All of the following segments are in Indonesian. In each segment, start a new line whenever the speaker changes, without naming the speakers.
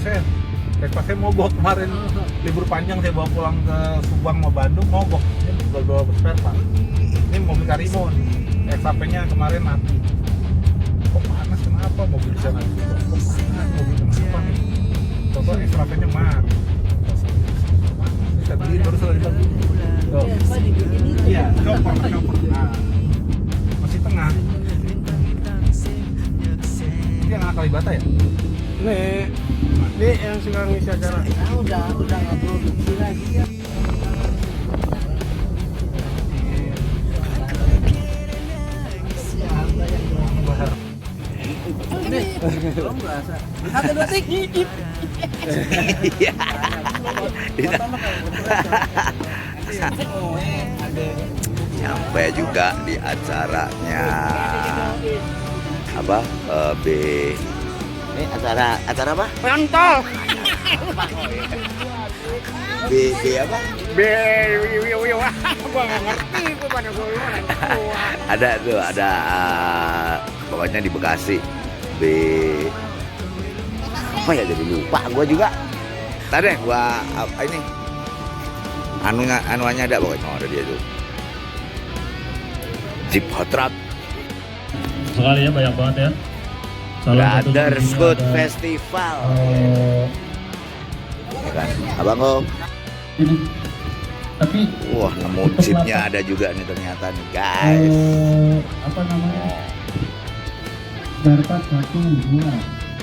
saya Vespa saya mogok kemarin libur panjang, saya bawa pulang ke Subang sama Bandung, mogok. Ini jual spare part. Ini mobil Karimun, XHP-nya kemarin mati. Kok panas, kenapa mobil di sana? Kok panas, mobil kenapa nih? Coba XHP-nya mati. Bisa beli baru selesai beli. Tuh. Iya, chopper. Nah, masih tengah. Ini yang anak Kalibata ya?
Nih yang sekarang ngisi acara.
Udah nggak produksi lagi ya. Belum berasa. Satu dua tiga.
Nyampe juga di acaranya apa ini acara apa?
Mantap.
B apa?
Gua nggak ngerti, gua pada gua
Ada tuh, ada pokoknya di Bekasi. B apa ya, jadi lupa gua juga. Tadi gua apa ini? Anuannya ada pokoknya, ada dia tuh. Jeep Hot Rod.
Sekali ya, banyak banget ya.
Brothers Food Festival. Ya kan, Abang Om.
Ini. Tapi
Wah, nemu chipnya ada juga nih ternyata nih, guys.
Apa namanya? Spare part 1, 2,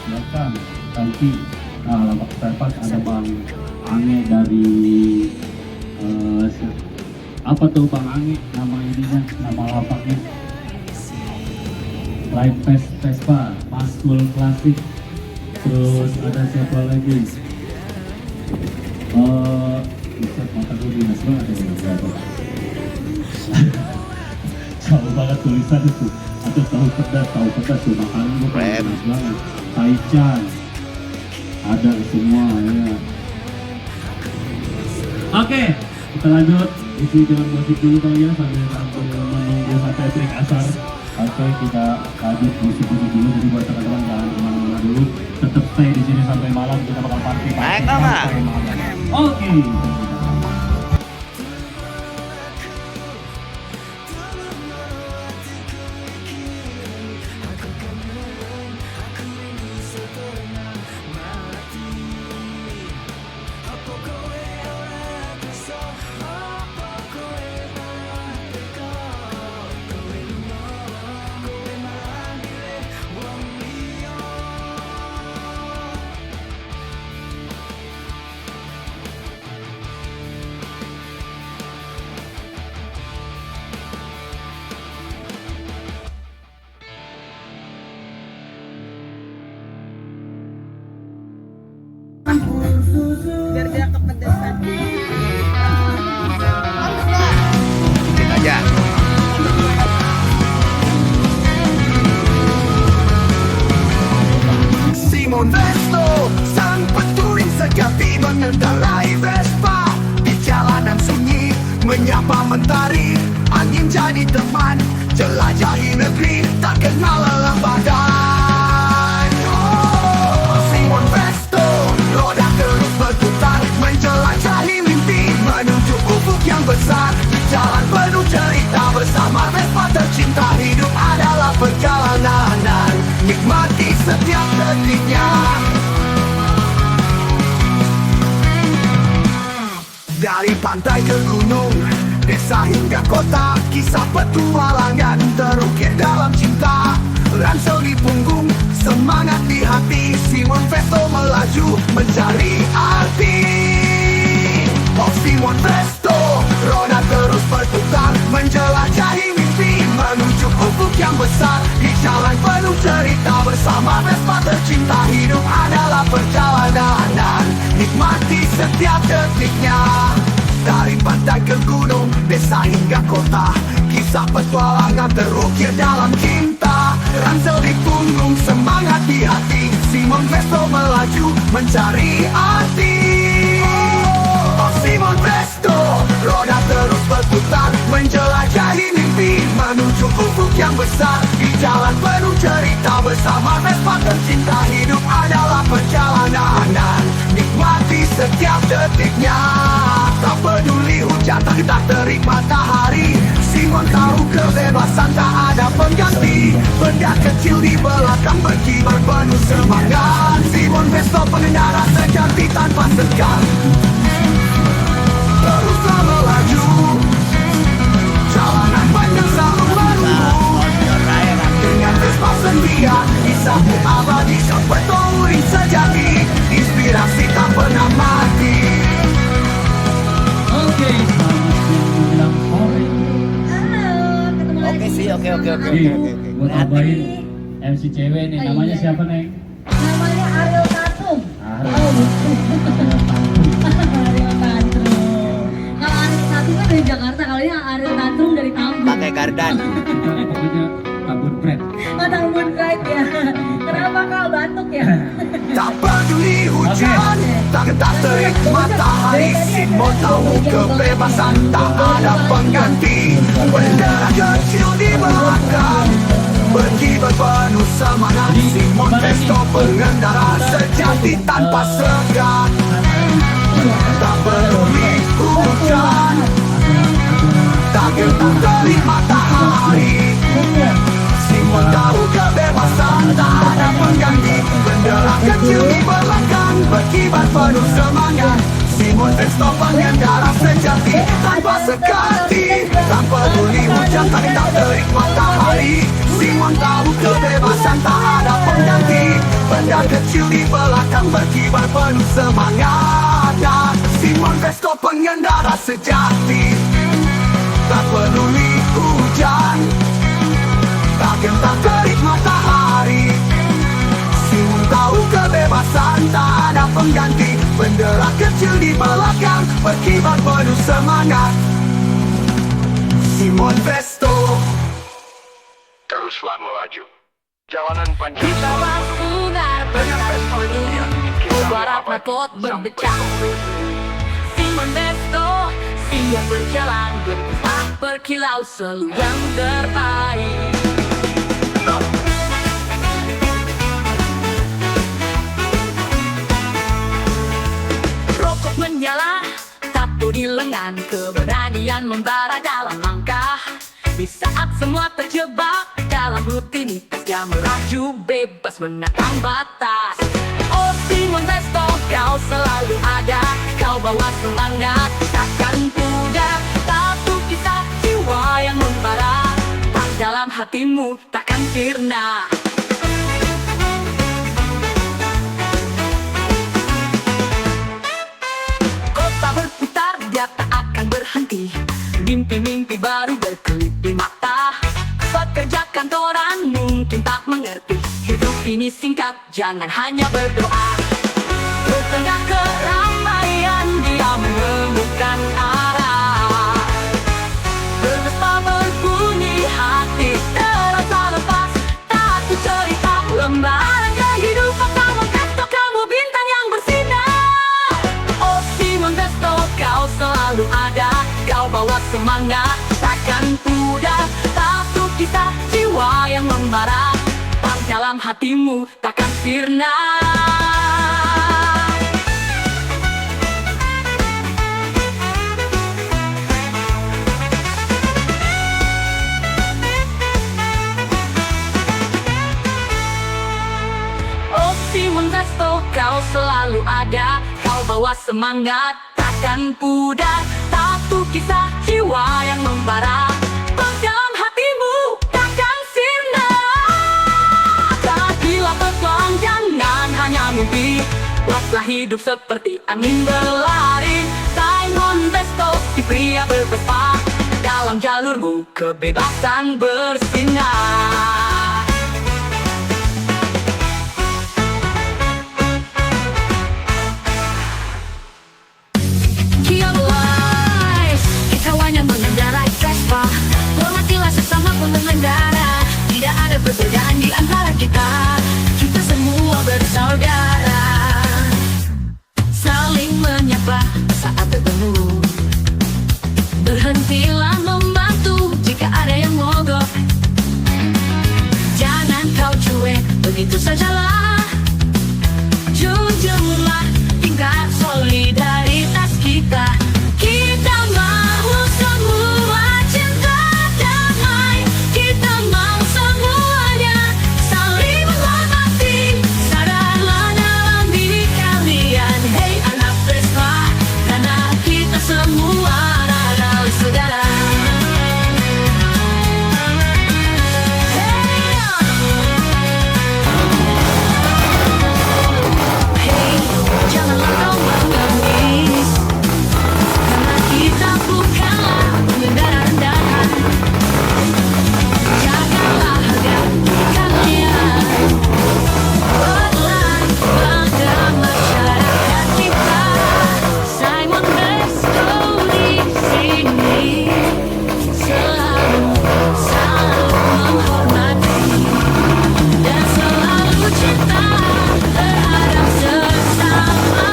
belakang, kaki. Nah, lampak spare part ada Bang Ange dari apa tuh Bang Ange, nama ininya, nama lapaknya. Live Vespa, Maskul Klasik. Terus ada siapa lagi? Bisa mata gue dinas banget ya, berapa? Jauh banget tulisan itu. Atau tahu pedas tuh makanan gue dinas banget. Taichan, ada semua ya. Oke, kita lanjut. Isi dengan musik dulu kali ya, sambil menunggu sampai trik asar. Oke, kita lanjut musik dulu. Jadi buat teman-teman jangan kemana-mana dulu. Tetap stay di sini sampai malam. Kita bakal party sampai malam. Oke.
Biar dia kepedesan.
Dikit aja.
Simon Vesto, sang peturing sejati mengendarai Vespa di jalanan sunyi, menyapa mentari, angin jadi teman, jelajahi negeri tak kenal lelah badan. Oh, Simon Vesto, roda terus berputar, menjelajahi mimpi, menuju ufuk yang besar, jalan penuh cerita bersama Vespa tercinta. Hidup adalah perjalanan, nikmati setiap detiknya. Dari pantai ke gunung, desa hingga kota, kisah petualangan terukir dalam cinta. Ransel di punggung, semangat di hati, Simon Vesto melaju mencari arti. Oh Simon Vesto, roda terus berputar, menjelajahi mimpi, menuju ufuk yang besar, di jalan penuh cerita bersama Vespa tercinta. Hidup adalah perjalanan, nikmati setiap detiknya. Dari pantai ke gunung, desa hingga kota, kisah petualangan terukir dalam cinta. Ransel di punggung, semangat di hati, Simon Vesto melaju mencari arti. Oh Simon Vesto, roda terus berputar, menjelajahi mimpi, menuju ufuk yang besar, di jalan penuh cerita bersama Vespa tercinta. Hidup adalah perjalanan dan nikmati setiap detiknya. Tak peduli hujan, tak terik matahari. Simon tahu kebebasan tak ada pengganti. Benda kecil di belakang berkibar penuh semangat. Simon Vespa pengendara sejati tanpa segan. Teruslah melaju, jalanan panjang selalu menunggu. Dengan Vespa sendia, kisahmu abadi seperti touring sejati. Inspirasi tak pernah mati.
Oke, selamat siang menjelang sore.
Oke sih, oke.
Nih, buat tambahin MC cewek nih, namanya siapa Neng?
Namanya Ariel Tatum.
Ariel.
Ariel Tatum. Kalau Ariel Tatum kan dari Jakarta, kalau ini Ariel Tatum dari Tambun.
Pakai gardan.
Kita pokoknya Tambun Pret.
Oh, Tambun right ya. Kenapa kau batuk ya?
Tak peduli hujan, tak terik matahari. Simon tahu kebebasan tak ada pengganti. Bendera kecil di belakang berkibar penuh semangat. Simon Vespa pengendara sejati tanpa segan. Tak peduli hujan, tak terik matahari. Simon tahu kebebasan tak ada pengganti. Bendera kecil di belakang berkibar penuh semangat. Simon Vespa pengendara sejati tanpa sekati. Tak peduli hujan, tak terik matahari. Simon tahu kebebasan tak ada pengganti. Benda kecil di belakang berkibar penuh semangat. Simon Vespa pengendara sejati. Tak peduli hujan, tak terik matahari. Simon tahu kebebasan tak ada pengganti. Bendera kecil di belakang berkibar penuh semangat. Simon Vespa. Teruslah melaju, jalanan panjang.
Kita bersinar dengan Vespa ini, barat matot berdecak. Simon Vespa siap berjalan berputar berkilau selalu yang terbaik. Rokok menyala, tato di lengan, keberanian membara dalam langkah. Di saat semua terjebak dalam rutinitas, dia melaju bebas menatang batas. Oh Simon Vespa, kau selalu ada, kau bawa semangat, takkan pudar. Satu kisah jiwa yang membara, tak dalam hatimu takkan sirna. Kota berputar, dia tak akan berhenti. Mimpi-mimpi baru berkelip di mata. Pekerja kantoran mungkin tak mengerti, hidup ini singkat, jangan hanya berdoa. Di tengah keramaian dia menemukan arah. Vespa berbunyi, hati terasa lepas. Satu cerita lembaran kehidupan Simon Vespa, kamu bintang yang bersinar. Oh Simon Vespa, kau selalu ada, kau bawa semangat, takkan pudar. Satu kisah jiwa yang membara, tak dalam hatimu takkan sirna. Oh Simon Vespa, kau selalu ada, kau bawa semangat, takkan pudar. Satu kisah jiwa yang membara, tak dalam hatimu takkan sirna. Takilah petualang, jangan hanya mimpi. Buatlah hidup seperti angin berlari. Simon Vespa, si pria bervespa, dalam jalurmu kebebasan bersinar. Mengendarai Vespa, hormatilah sesama pengendara. Tidak ada perbedaan di antara kita, kita semua bersaudara. Saling menyapa saat bertemu, berhentilah membantu jika ada yang mogok. itu sajalah. Junjunglah tingkat solidaritas kita. Kita mau semua cinta damai. Kita mau semuanya saling menghormati. Sadarlah dalam diri kalian, hei anak Vespa, karena kita semua adalah saudara. Hey, janganlah kau menangis, karena kita bukanlah pengendara rendahan. Jagalah harga kalian, buatlah bangga masyarakat kita. Simon Besto di sini selalu menghormati dan selalu cinta terhadap sesama.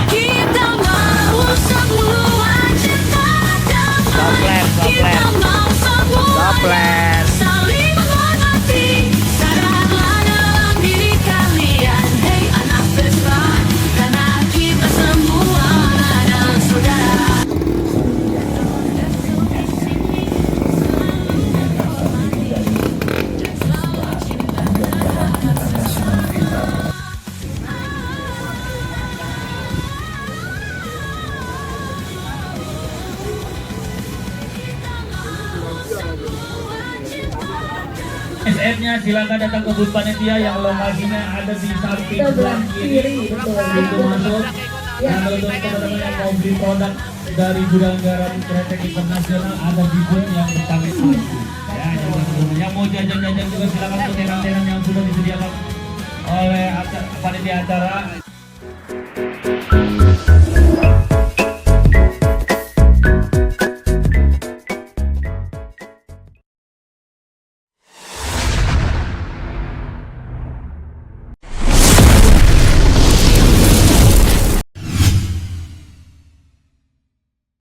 Kita mau semua cinta damai. Kita mau semuanya saling menghormati. Sadarlah dalam diri kalian, hei anak Vespa, karena kita semua adalah saudara.
SF-nya silakan datang ke booth panitia yang lokasinya ada di samping sebelah kiri pintu masuk. Dan untuk teman-teman yang mau beli produk dari gudang garam Kretek Internasional ada di booth yang pertama itu. Ya, yang mau jajan-jajan juga silakan ke tenan-tenan yang sudah disediakan oleh panitia acara.